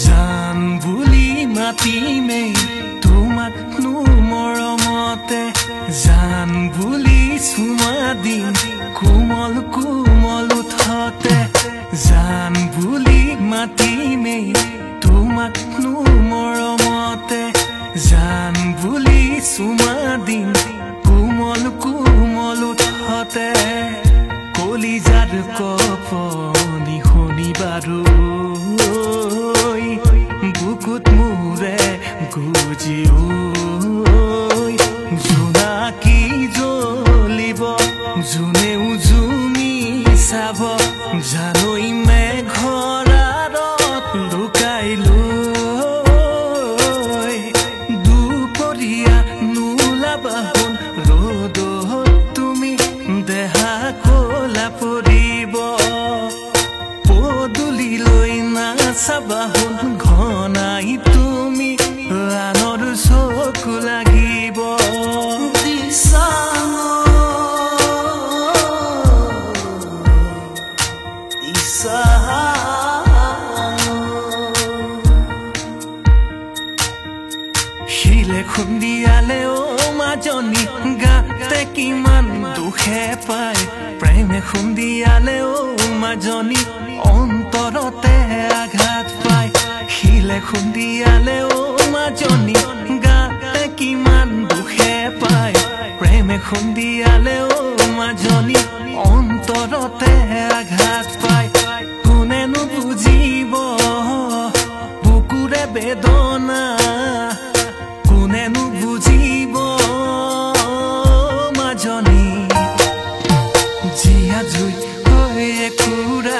জান বুলি মাতিমে তোমাক নো মৰমতে জান বুলি চুমা দিম কোমল কোমল উঠতে জান বুলি মাতিমে তোমাক নো মৰমতে জান বুলি চুমা দিম কোমল কোমল উঠতে কলিজাৰ কপনি শুনিবাৰো বুকুত মোৰে গুজি জোনাকী জ্বলিব যোনেও জুমি চাব জানৈ মেঘৰ আঁৰত লুকাই লৈ দুপৰীয়া নোলাবা সোণ ৰ'দত তুমি দেহা ক'লা পৰিব পদূলিলৈ নাচাবা সোণ ঘনাই তুমি আনৰ চকু লাগিব শিলে খুন্দিয়ালে অ মাজনী গাতে কিমান দুখে পায় প্ৰেমে খুন্দিয়ালে অ মাজনী অন্তৰতে আঘাত পায় শিলে খুন্দিয়ালে অ মাজনী গাতে কিমান দুখে পায় প্ৰেমে খুন্দিয়ালে অ মাজনী অন্তৰতে আঘাত পায় কোনেনো বুজিব বুকুৰে বেদনা কোনেনো বুজিব মাজনী জিয়া জুই হৈ একুৰা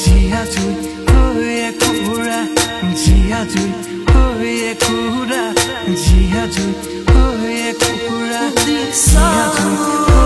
জিয়া জুই হৈ একুৰা জিয়া জুই হৈ একুৰা জিয়া জুই হৈ একুৰা জিয়া জুই